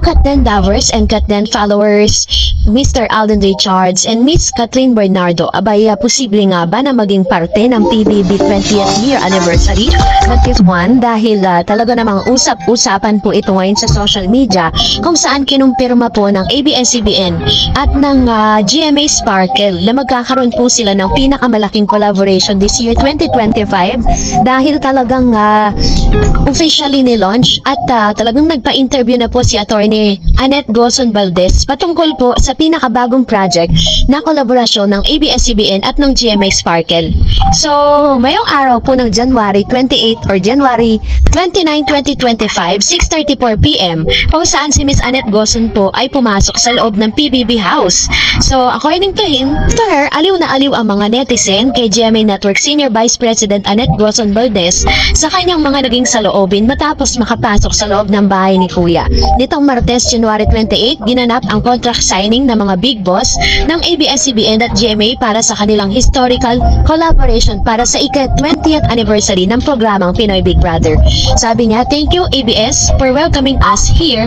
Katden lovers and Katden followers, Mr. Alden Richards and Miss Catherine Bernardo, abay posible nga ba na maging parte ng PBB 20th year anniversary 21 dahil talaga namang usap-usapan po ito ngayon sa social media kung saan kinumpirma po ng ABS-CBN at ng GMA Sparkle na magkakaroon po sila ng pinakamalaking collaboration this year 2025 dahil talagang officially ni-launch at talagang nagpa-interview na po si Attorney Annette Gozon Valdez patungkol po sa pinakabagong project na kolaborasyon ng ABS-CBN at ng GMA Sparkle. So, mayong araw po ng January 28 or January 29, 2025, 6:34 PM, kung saan si Miss Annette Gozon po ay pumasok sa loob ng PBB House. So, according to her, aliw na aliw ang mga netizen kay GMA Network Senior Vice President Annette Gozon Valdez sa kanyang mga naging saloobin matapos makapasok sa loob ng bahay ni Kuya. Nitong Martes, January 28, ginanap ang contract signing ng mga big boss ng ABS-CBN at GMA para sa kanilang historical collaboration para sa ika-20th anniversary ng programang Pinoy Big Brother. Sabi niya, "Thank you ABS for welcoming us here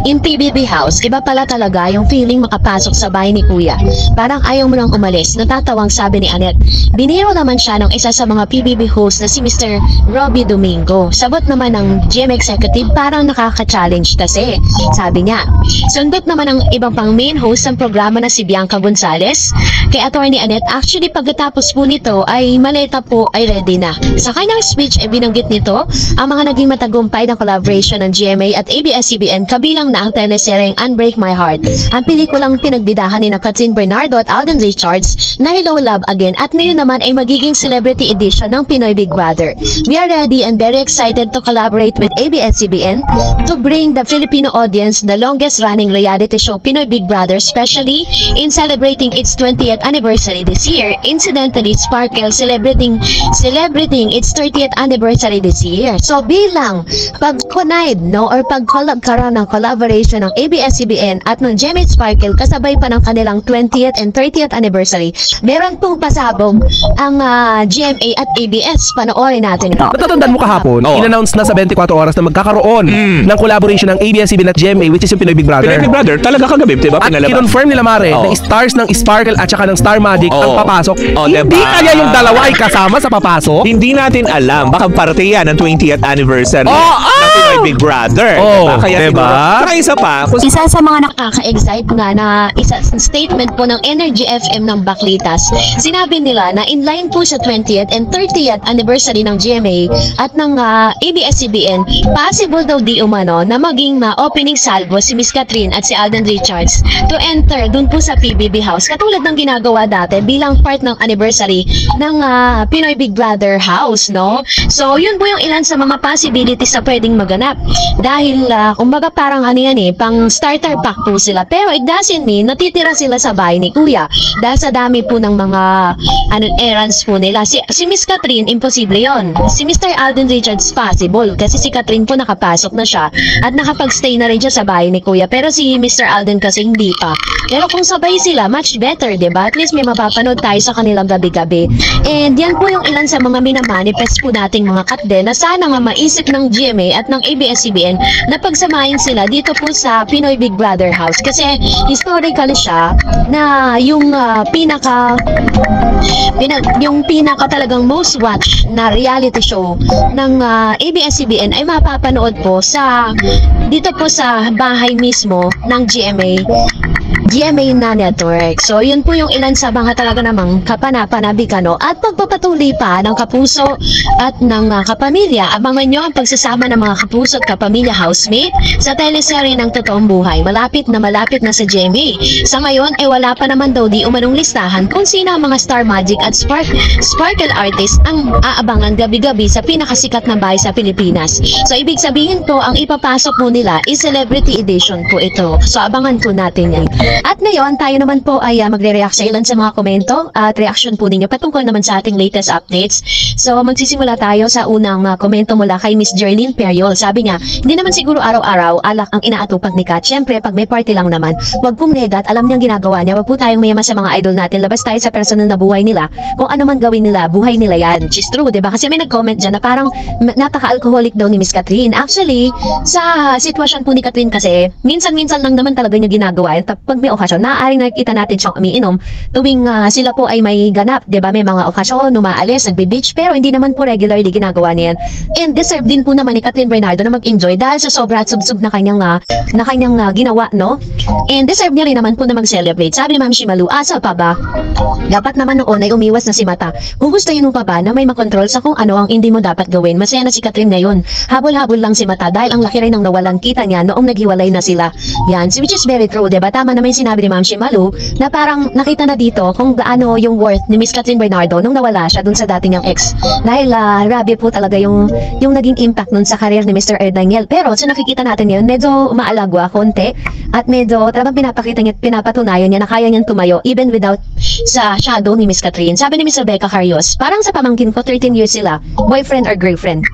in PBB House." Iba pala talaga yung feeling makapasok sa bahay ni Kuya. Parang ayaw mo nang umalis. Natatawang sabi ni Annette. Biniro naman siya ng isa sa mga PBB host na si Mr. Robbie Domingo. Sabot naman ng GMA executive, parang nakaka-challenge kasi. Sabi niya, sundot naman ang ibang pang main host ng programa na si Bianca Gonzalez. Kay Attorney Annette, actually pagkatapos po nito ay maleta po ay ready na. Sa kanyang speech ay binanggit nito ang mga naging matagumpay ng collaboration ng GMA at ABS-CBN kabilang na ang teleseryeng Unbreak My Heart, ang pelikulang pinagbidahan ni Catherine Bernardo at Alden Richards na Hello Love Again at ngayon naman ay magiging celebrity edition ng Pinoy Big Brother. We are ready and very excited to collaborate with ABS-CBN to bring the Filipino audience the longest running reality show Pinoy Big Brother, especially in celebrating its 20th anniversary this year. Incidentally, Sparkle celebrating its 30th anniversary this year. So bilang pag-connide or pag-collab karon ng collaboration ng ABS-CBN at ng GMA Sparkle kasabay pa ng kanilang 20th and 30th anniversary, meron pong pasabog ang GMA at ABS. Panoorin natin ito. Natatandaan mo kahapon, in-announce na sa 24 oras na magkakaroon ng collaboration ng ABS-CBN at GMA, which is yung Pinoy Big Brother. Pinoy Big Brother, talaga kagabi, diba? At kinonfirm nila Mare na stars ng Sparkle at saka ng Star Magic ang papasok. Hindi kaya yung dalawa ay kasama sa papasok? Hindi natin alam, baka parte yan ng 20th anniversary ng Pinoy Big Brother. Kaya diba? Isa pa, isa sa mga nakaka-excite nga na isa statement po ng Energy FM ng Baklitas, sinabi nila na inline po sa 20th and 30th anniversary ng GMA at ng ABS-CBN, possible daw di umano na maging opening salvo si Miss Catherine at si Alden Richards to enter dun po sa PBB House katulad ng ginagawa dati bilang part ng anniversary ng Pinoy Big Brother House, no? So yun po yung ilan sa mga possibilities na pwedeng maganap dahil kumbaga parang pang starter pack po sila, pero it doesn't mean natitira sila sa bahay ni Kuya dahil sa dami po ng mga errands po nila. Si Miss Catherine, imposible yon. Si Mr. Alden Richards, possible kasi si Catherine po nakapasok na siya at nakapag-stay na rin siya sa bahay ni Kuya, pero si Mr. Alden kasi hindi pa. Pero kung sabay sila, much better, diba? At least may mapapanood tayo sa kanilang gabi-gabi. And yan po yung ilan sa mga minamanifest po nating mga katde na sana nga maisip ng GMA at ng ABS-CBN na pagsamahin sila dito po sa Pinoy Big Brother House kasi historical siya na yung pinaka talagang most watched na reality show ng ABS-CBN ay mapapanood po dito po sa bahay mismo ng GMA na network. So, yun po yung ilan sa mga talaga namang kapanapanabikano at pagpapatuloy pa ng kapuso at ng kapamilya. Abangan nyo ang pagsasama ng mga kapuso at kapamilya housemate sa teleserye ng Totoong Buhay. Malapit na sa GMA. Sa ngayon, wala pa naman daw di umanong listahan kung sino ang mga Star Magic at Sparkle artist ang aabangan gabi-gabi sa pinakasikat na bahay sa Pilipinas. So, ibig sabihin po, ang ipapasok po nila is celebrity edition po ito. So, abangan po natin yan. At ngayon, tayo naman po ay magre-react sa ilan sa mga komento at reaction po ninyo patungkol naman sa ating latest updates. So, magsisimula tayo sa unang komento mula kay Miss Jerlyn Periol. Sabi niya, hindi naman siguro araw-araw alak ang inaatupag ni Kat. Siyempre, pag may party lang naman, wag pong negat, alam niyang ginagawa niya. Wag po tayong mayama sa mga idol natin. Labas tayo sa personal na buhay nila. Kung ano man gawin nila, buhay nila yan. Which is true, diba? Kasi may nag-comment dyan na parang napaka-alcoholic daw ni Miss Catherine. Actually, sa sitwasyon po ni Catherine kasi, minsan-minsan lang naman talaga niya ginagawa. Pag may okasyon, naaaring nakikita natin siyang umiinom tuwing sila po ay may ganap, 'di ba? May mga okasyon, umaalis, nagbe-beach, pero hindi naman po regularly ginagawa niyan. And deserve din po naman ni Catherine Bernardo na mag-enjoy dahil sa sobra at subsub na kanyang ginawa, no? And deserve niya rin naman po na mag-celebrate. Sabi ni Ma'am Shimalu, asa pa ba? Dapat naman noon ay umiwas na si Mata. Kung gusto yun pa ba na may makontrol sa kung ano ang hindi mo dapat gawin, masaya na si Catherine ngayon. Habol-habol lang si Mata dahil ang laki rin ng nawalan kita niya noong naghiwalay na sila. Yan, which is very true, 'di ba? Tama naman yung sinabi ni Ma'am Shimalu na parang nakita na dito kung gaano yung worth ni Miss Catherine Bernardo nung nawala siya dun sa dating niyang ex. Dahil grabe po talaga yung naging impact nun sa career ni Mr. Daniel. Pero sa nakikita natin ngayon, medyo umaalagwa konti at medyo talagang pinapatunayan niya na kaya niyang tumayo even without sa shadow ni Miss Catherine. Sabi ni Miss Rebecca Carrios, parang sa pamangkin ko 13 years sila, boyfriend or girlfriend.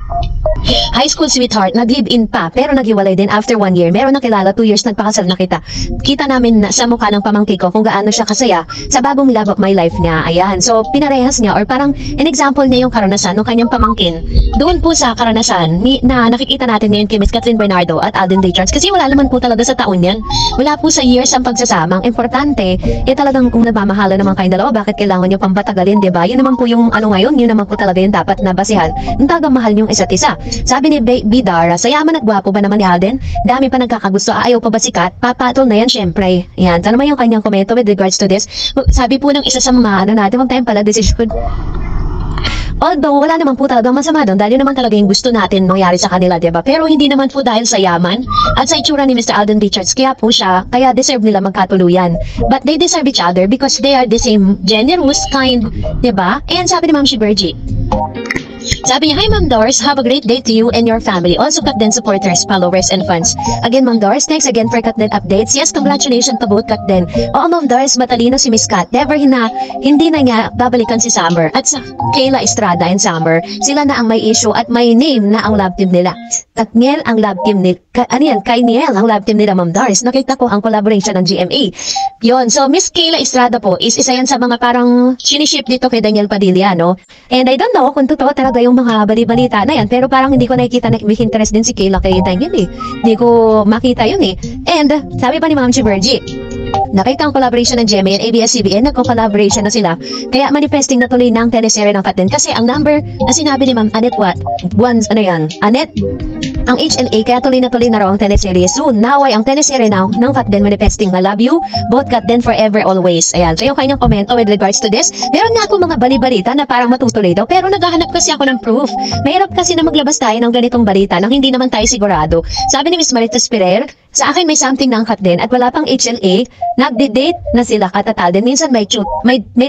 High school sweetheart, nag-live-in pa, pero naghiwalay din after 1 year. Meron nakilala, 2 years nagpakasal na kita. Kita namin sa mukha ng pamangkin ko kung gaano siya kasaya sa bagong love of my life niya. Ayan, so pinarehas niya or parang in example niya yung karanasan ng kanyang pamangkin. Doon po sa karanasan na nakikita natin ngayon kay Miss Catherine Bernardo at Alden Richards kasi wala naman po talaga sa taon yan. Wala po sa years ang pagsasama. Ang importante, talagang kung nagmamahala naman kayong dalawa, bakit kailangan niyo pang patagalin, diba? Yun naman po yung ngayon, yun naman po talaga yung dapat na basihan. Yung talagang mahal niyong isa't isa. Sabi ni Bidara, sayaman at gwapo ba naman ni Alden? Dami pa nagkakagusto, ayaw pa ba sikat? Papatol na yan, syempre. Yan, ano naman yung kanyang komento with regards to this? Sabi po ng isa sa mga natin, huwag tayong pala decision. Although, wala naman po talagang masama doon dahil yun naman talaga yung gusto natin mangyari sa kanila, diba? Pero hindi naman po dahil sa yaman at sa itsura ni Mr. Alden Richards, kaya deserve nila magkatuluyan. But they deserve each other because they are the same generous, kind, diba? And sabi ni Ma'am Shiberji, sabi niya, hi Ma'am Doris, have a great day to you and your family. Also Katden supporters, followers, and fans. Again Ma'am Doris, thanks again for Katden updates. Yes, congratulations to both Katden. Oo Ma'am Doris, matalino si Miss Kat. Never hindi na niya babalikan si Summer. At sa Kayla Estrada and Summer, sila na ang may issue at may name na ang love team nila. Katniel ang love team nila. Kay Niel ang love team nila Ma'am Doris. Nakita ko ang collaboration ng GMA. Yon, so Miss Kayla Estrada po is isa yan sa mga parang siniship dito kay Daniel Padilla, no? And I don't know kung totoo talaga yung mga bali-balita na yan, pero parang hindi ko nakikita na may interest din si Kayla kay Daniel eh. Hindi ko makita yun eh. And sabi pa ni Ma'am Chiberji, nakita ang collaboration ng GMA and ABS-CBN, nagko-collaboration na sila. Kaya manifesting na tuloy ng teleserye ng Katden kasi ang number na sinabi ni Ma'am Annette Annette, ang HLA, kaya tuloy na raw ang teleserye soon. Naway ang teleserye now ng Katden manifesting na love you, both Katden forever always. Ayan, so yung kanyang komento with regards to this, meron nga ako mga bali-balita na parang matutuloy daw, pero naghahanap kasi ako ng proof. Mahirap kasi na maglabas tayo ng ganitong balita nang hindi naman tayo sigurado. Sabi ni Miss Marites Ferrer, sa akin may something ng Katden at wala pang HLA, nagde-date na sila Kat at Alden. Minsan may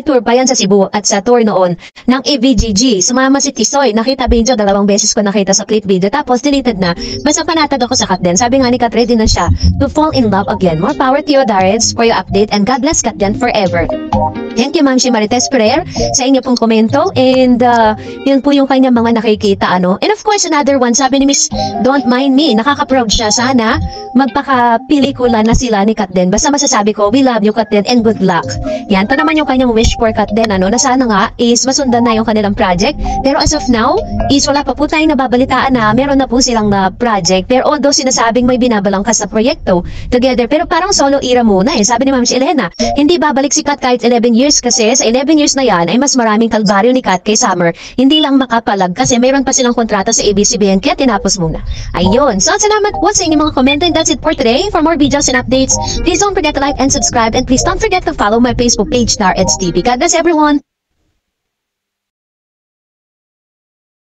tour pa yan sa Cebu at sa tour noon ng ABGG. Sumama si Tisoy, nakita video, 2 beses ko nakita sa clip video, tapos deleted na. Basta panatag ako sa Katden. Sabi nga ni Kat, ready na siya to fall in love again. More power to you, Dareds, for your update and God bless Katden forever. Thank you Ma'am Marites Ferrer sa inyo pong komento and yun po yung kanyang mga nakikita ano. And of course another one, sabi ni Miss Don't Mind Me, nakaka-proud siya, sana magpaka-pelikula na sila ni Katden. Basta masasabi ko, we love you Katden and good luck. Yan, ito naman yung kanyang wish for Katden ano, na sana nga is masundan na yung kanilang project. Pero as of now, is wala pa po tayong nababalitaan na meron na po silang project. Pero although sinasabing may binabalangkas na proyekto together, pero parang solo era muna eh. Sabi ni Ma'am Elena, hindi babalik si Kat kahit 11 years kasi sa 11 years na yan ay mas maraming kalbaryo ni Kat kay Summer. Hindi lang makapalag kasi mayroon pa silang kontrata sa ABS-CBN kaya tinapos muna. Ayun. So salamat po sa inyong mga comment and that's it for today. For more videos and updates, please don't forget to like and subscribe and please don't forget to follow my Facebook page, Dareds TV. God bless everyone!